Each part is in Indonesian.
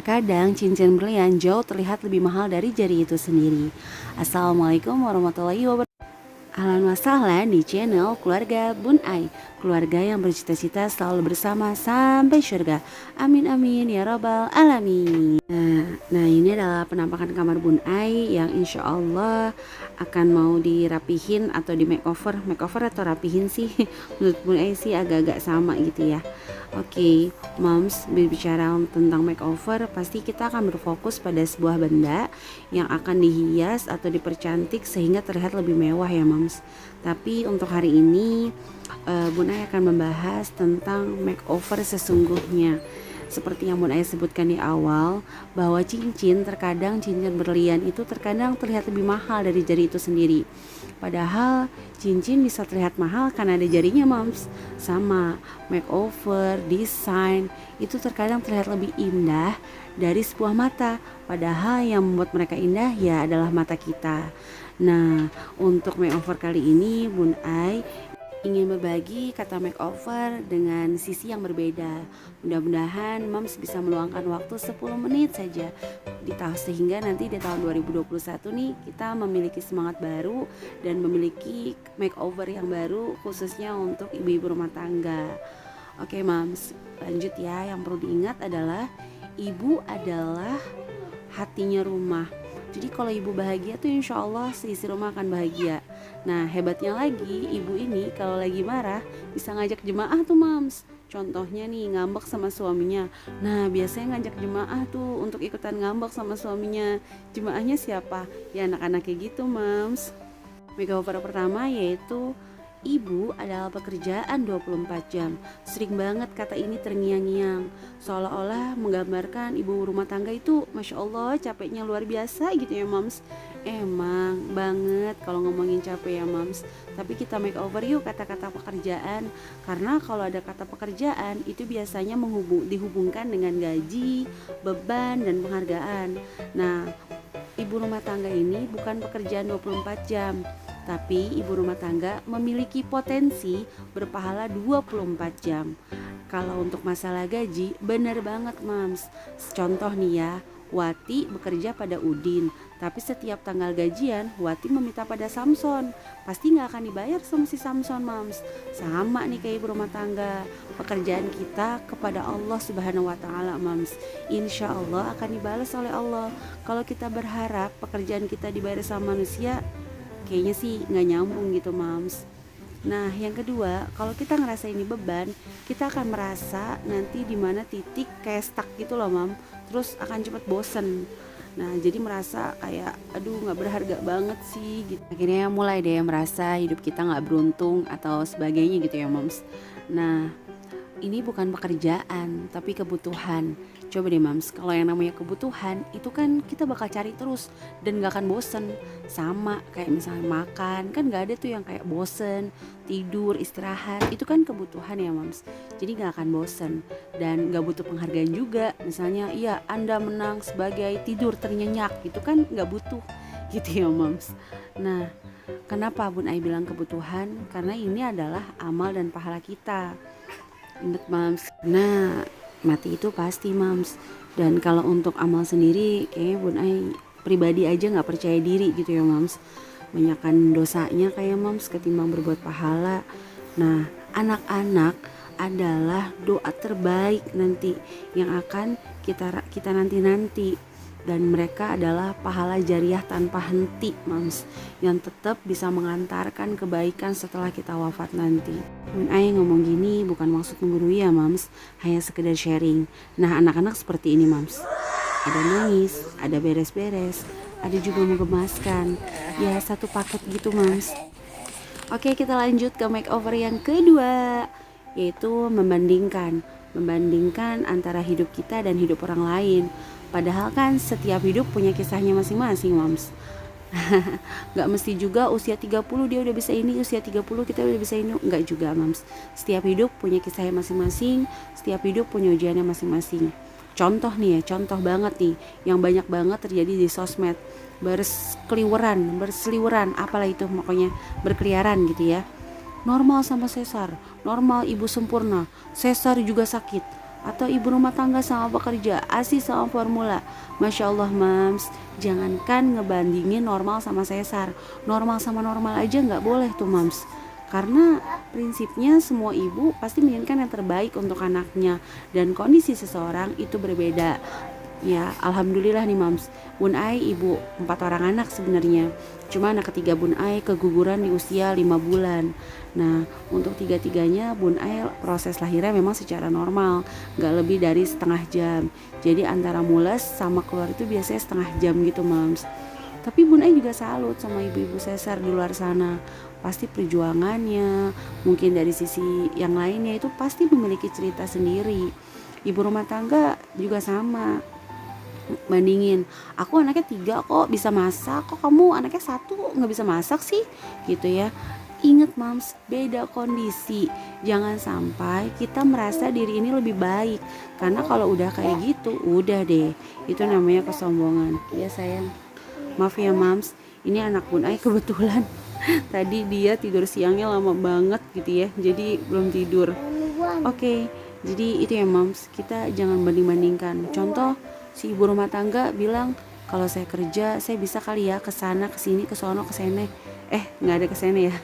Terkadang cincin berlian jauh terlihat lebih mahal dari jari itu sendiri. Assalamualaikum warahmatullahi wabarakatuh. Ahlan wa sahlan di channel Keluarga Bun Ai, keluarga yang bercita-cita selalu bersama sampai surga. Amin amin ya robbal alamin. Nah ini adalah penampakan kamar Bun Ai yang insya Allah akan mau dirapihin atau di makeover atau rapihin sih. Menurut Bun Ai sih agak-agak sama gitu ya. Oke, moms, berbicara tentang makeover, pasti kita akan berfokus pada sebuah benda yang akan dihias atau dipercantik sehingga terlihat lebih mewah ya moms. Tapi untuk hari ini Bun Ai akan membahas tentang makeover sesungguhnya. Seperti yang Bun Ai sebutkan di awal, bahwa cincin berlian itu terkadang terlihat lebih mahal dari jari itu sendiri. Padahal cincin bisa terlihat mahal karena ada jarinya moms. Sama, makeover, desain itu terkadang terlihat lebih indah dari sebuah mata. Padahal yang membuat mereka indah ya adalah mata kita. Nah, untuk makeover kali ini Bun Ai ingin berbagi kata makeover dengan sisi yang berbeda. Mudah-mudahan moms bisa meluangkan waktu 10 menit saja sehingga nanti di tahun 2021 nih kita memiliki semangat baru dan memiliki makeover yang baru khususnya untuk ibu-ibu rumah tangga. Oke moms, lanjut ya. Yang perlu diingat adalah ibu adalah hatinya rumah. Jadi kalau ibu bahagia tuh insya Allah seisi rumah akan bahagia. Nah hebatnya lagi, ibu ini kalau lagi marah bisa ngajak jemaah tuh moms. Contohnya nih ngambek sama suaminya. Nah biasanya ngajak jemaah tuh untuk ikutan ngambek sama suaminya. Jemaahnya siapa? Ya anak-anak kayak gitu moms. Makeover pertama yaitu ibu adalah pekerjaan 24 jam. Sering banget kata ini terngiang-ngiang, seolah-olah menggambarkan ibu rumah tangga itu Masya Allah capeknya luar biasa gitu ya moms. Emang banget kalau ngomongin capek ya moms. Tapi kita make over yuk kata-kata pekerjaan. Karena kalau ada kata pekerjaan itu biasanya dihubungkan dengan gaji, beban, dan penghargaan. Nah ibu rumah tangga ini bukan pekerjaan 24 jam, tapi ibu rumah tangga memiliki potensi berpahala 24 jam. Kalau untuk masalah gaji, benar banget moms. Contoh nih ya, Wati bekerja pada Udin, tapi setiap tanggal gajian Wati meminta pada Samson. Pasti gak akan dibayar sama si Samson moms. Sama nih kayak ibu rumah tangga, pekerjaan kita kepada Allah Subhanahu wa Ta'ala moms, insya Allah akan dibalas oleh Allah. Kalau kita berharap pekerjaan kita dibayar sama manusia, kayaknya sih nggak nyambung gitu moms. Nah yang kedua, kalau kita ngerasa ini beban, kita akan merasa nanti dimana titik kayak stuck gitu loh mom. Terus akan cepet bosen. Nah jadi merasa kayak aduh nggak berharga banget sih gitu. Akhirnya mulai deh merasa hidup kita nggak beruntung atau sebagainya gitu ya moms. Nah ini bukan pekerjaan tapi kebutuhan. Coba deh mams, kalau yang namanya kebutuhan itu kan kita bakal cari terus dan gak akan bosen. Sama kayak misalnya makan, kan gak ada tuh yang kayak bosen. Tidur, istirahat, itu kan kebutuhan ya mams. Jadi gak akan bosen dan gak butuh penghargaan juga. Misalnya iya Anda menang sebagai tidur ternyenyak, itu kan gak butuh gitu ya mams. Nah kenapa Bun Ai bilang kebutuhan? Karena ini adalah amal dan pahala kita. Ingat mams. Nah mati itu pasti mams. Dan kalau untuk amal sendiri kayaknya Bun Ai pribadi aja gak percaya diri gitu ya mams. Banyakan dosanya kayak mams ketimbang berbuat pahala. Nah anak-anak adalah doa terbaik nanti yang akan kita nanti. Dan mereka adalah pahala jariah tanpa henti mams, yang tetap bisa mengantarkan kebaikan setelah kita wafat nanti. Bun Ai ngomong gini bukan maksud menggurui ya mams, hanya sekedar sharing. Nah anak-anak seperti ini mams, ada nangis, ada beres-beres, ada juga menggemaskan. Ya satu paket gitu mams. Oke kita lanjut ke makeover yang kedua, yaitu membandingkan antara hidup kita dan hidup orang lain. Padahal kan setiap hidup punya kisahnya masing-masing moms. Gak mesti juga usia 30 dia udah bisa ini, usia 30 kita udah bisa ini. Enggak juga moms. Setiap hidup punya kisahnya masing-masing, setiap hidup punya ujiannya masing-masing. Contoh nih ya, contoh banget nih yang banyak banget terjadi di sosmed. Berseliweran, apalah itu pokoknya berkeliaran gitu ya. Normal sama sesar, normal ibu sempurna, sesar juga sakit. atau ibu rumah tangga sama pekerja, ASI sama formula. Masya Allah mams, jangankan ngebandingin normal sama sesar, normal sama normal aja nggak boleh tuh mams. Karena prinsipnya semua ibu pasti menginginkan yang terbaik untuk anaknya, dan kondisi seseorang itu berbeda. Ya, alhamdulillah nih mams, Bun Ai ibu 4 orang anak sebenarnya. Cuma anak ketiga Bun Ai keguguran di usia 5 bulan. Nah, untuk tiga-tiganya Bun Ai proses lahirnya memang secara normal, gak lebih dari setengah jam. Jadi antara mules sama keluar itu biasanya setengah jam gitu mams. Tapi Bun Ai juga salut sama ibu-ibu sesar di luar sana. Pasti perjuangannya, mungkin dari sisi yang lainnya itu pasti memiliki cerita sendiri. Ibu rumah tangga juga sama, bandingin, aku anaknya 3 kok bisa masak, kok kamu anaknya 1 nggak bisa masak sih, gitu ya. Ingat mams, beda kondisi. Jangan sampai kita merasa diri ini lebih baik, karena kalau udah kayak gitu udah deh, itu namanya kesombongan. Ya sayang, maaf ya mams, ini anak Bun Ai kebetulan tadi dia tidur siangnya lama banget gitu ya, jadi belum tidur. Oke, jadi itu ya mams, kita jangan banding-bandingkan. Contoh, si ibu rumah tangga bilang, kalau saya kerja saya bisa kali ya kesana kesini kesono kesene, nggak ada kesene ya.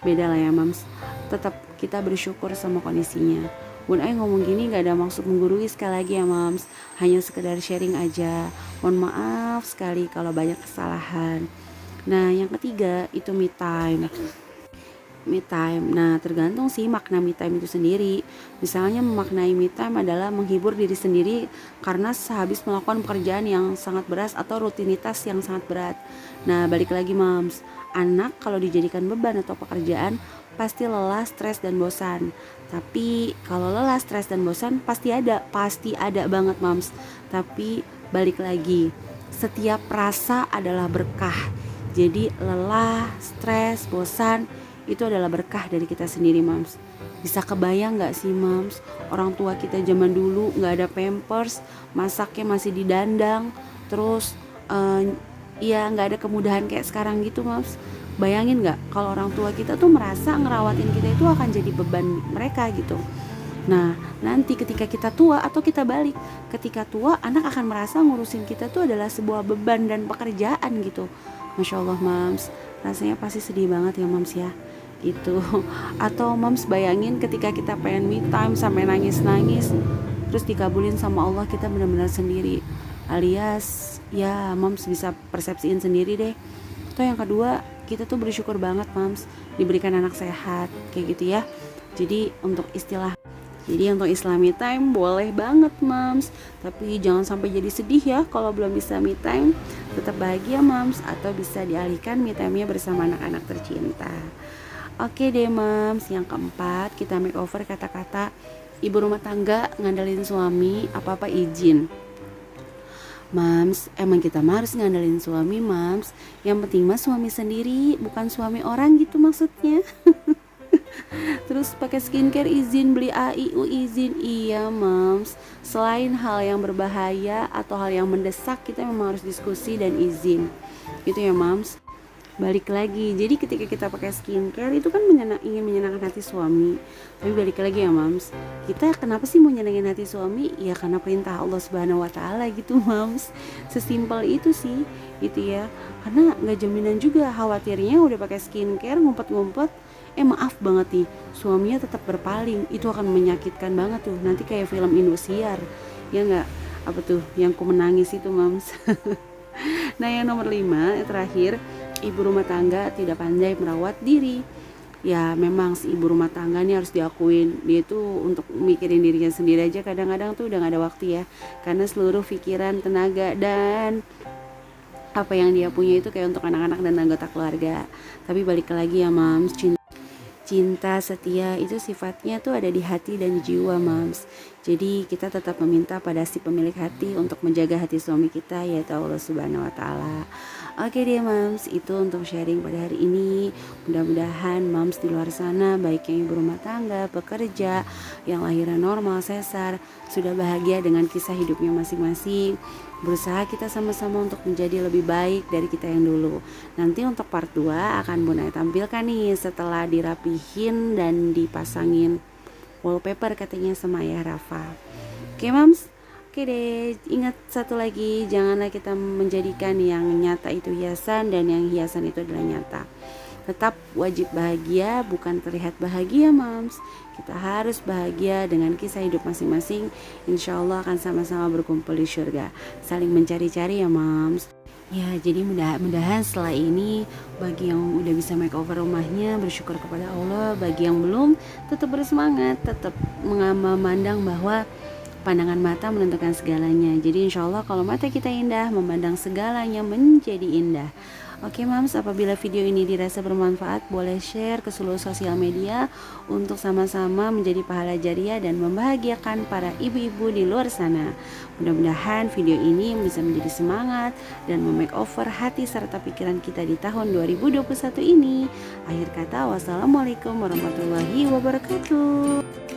Beda lah ya mams, tetap kita bersyukur sama kondisinya. Bun Ai ngomong gini gak ada maksud menggurui sekali lagi ya mams, hanya sekedar sharing aja. Mohon maaf sekali kalau banyak kesalahan. Nah yang ketiga itu me time. Me time. Nah, tergantung sih makna me time itu sendiri. Misalnya memaknai me time adalah menghibur diri sendiri karena sehabis melakukan pekerjaan yang sangat berat atau rutinitas yang sangat berat. Nah, balik lagi mams, anak kalau dijadikan beban atau pekerjaan pasti lelah, stres dan bosan. Tapi kalau lelah, stres dan bosan pasti ada banget mams. Tapi balik lagi, setiap rasa adalah berkah. Jadi lelah, stres, bosan itu adalah berkah dari kita sendiri mams. Bisa kebayang gak sih mams, orang tua kita zaman dulu gak ada pampers, masaknya masih didandang, terus ya gak ada kemudahan kayak sekarang gitu mams. Bayangin gak kalau orang tua kita tuh merasa ngerawatin kita itu akan jadi beban mereka gitu. Nah nanti ketika kita tua atau kita balik, ketika tua anak akan merasa ngurusin kita tuh adalah sebuah beban dan pekerjaan gitu. Masya Allah mams, rasanya pasti sedih banget ya mams ya gitu. Atau mams bayangin ketika kita pengen me time sampai nangis-nangis, terus dikabulin sama Allah, kita benar-benar sendiri, alias ya mams bisa persepsiin sendiri deh. Atau yang kedua, kita tuh bersyukur banget mams diberikan anak sehat kayak gitu ya. Jadi untuk Islam me time boleh banget mams, tapi jangan sampai jadi sedih ya kalau belum bisa me time. Tetap bahagia mams, atau bisa dialihkan me time-nya bersama anak-anak tercinta. Oke deh mams, yang keempat kita make over kata-kata ibu rumah tangga ngandelin suami apa-apa izin. Mams, emang kita mah harus ngandelin suami mams, yang penting mah suami sendiri bukan suami orang gitu maksudnya. Terus pakai skincare izin, beli AIU izin, iya mams. Selain hal yang berbahaya atau hal yang mendesak, kita memang harus diskusi dan izin gitu ya mams. Balik lagi, jadi ketika kita pakai skincare itu kan ingin menyenangkan hati suami. Tapi balik lagi ya mams, kita kenapa sih mau nyenengin hati suami? Ya karena perintah Allah Subhanahu Wa Taala gitu mams. Sesimpel itu sih gitu ya. Karena nggak jaminan juga, khawatirnya udah pakai skincare ngumpet-ngumpet, maaf banget nih, suaminya tetap berpaling. Itu akan menyakitkan banget tuh, nanti kayak film Indosiar ya nggak, apa tuh yang ku menangis itu mams. Nah yang nomor 5 terakhir, ibu rumah tangga tidak pandai merawat diri. Ya memang si ibu rumah tangga ini harus diakuin, dia tuh untuk mikirin dirinya sendiri aja kadang-kadang tuh udah gak ada waktu ya, karena seluruh pikiran, tenaga dan apa yang dia punya itu kayak untuk anak-anak dan anggota keluarga. Tapi balik lagi ya mams, cinta setia itu sifatnya tuh ada di hati dan di jiwa mams. Jadi kita tetap meminta pada si pemilik hati untuk menjaga hati suami kita, yaitu Allah Subhanahu Wa Taala. Oke deh mams, itu untuk sharing pada hari ini. Mudah-mudahan mams di luar sana, baik yang ibu rumah tangga, pekerja, yang lahiran normal, sesar, sudah bahagia dengan kisah hidupnya masing-masing. Berusaha kita sama-sama untuk menjadi lebih baik dari kita yang dulu. Nanti untuk part 2 akan Bun Ai tampilkan nih setelah dirapihin dan dipasangin wallpaper katanya sama ayah Rafa. Oke Mams, oke deh, ingat satu lagi, janganlah kita menjadikan yang nyata itu hiasan dan yang hiasan itu adalah nyata. Tetap wajib bahagia, bukan terlihat bahagia Mams. Kita harus bahagia dengan kisah hidup masing-masing. Insya Allah akan sama-sama berkumpul di surga. Saling mencari-cari ya Mams. Ya, jadi mudah-mudahan setelah ini bagi yang udah bisa makeover rumahnya bersyukur kepada Allah, bagi yang belum tetap bersemangat, tetap memandang bahwa pandangan mata menentukan segalanya. Jadi insya Allah kalau mata kita indah, memandang segalanya menjadi indah. Oke Mams, apabila video ini dirasa bermanfaat, boleh share ke seluruh sosial media untuk sama-sama menjadi pahala jariah dan membahagiakan para ibu-ibu di luar sana. Mudah-mudahan video ini bisa menjadi semangat dan memakeover hati serta pikiran kita di tahun 2021 ini. Akhir kata, wassalamualaikum warahmatullahi wabarakatuh.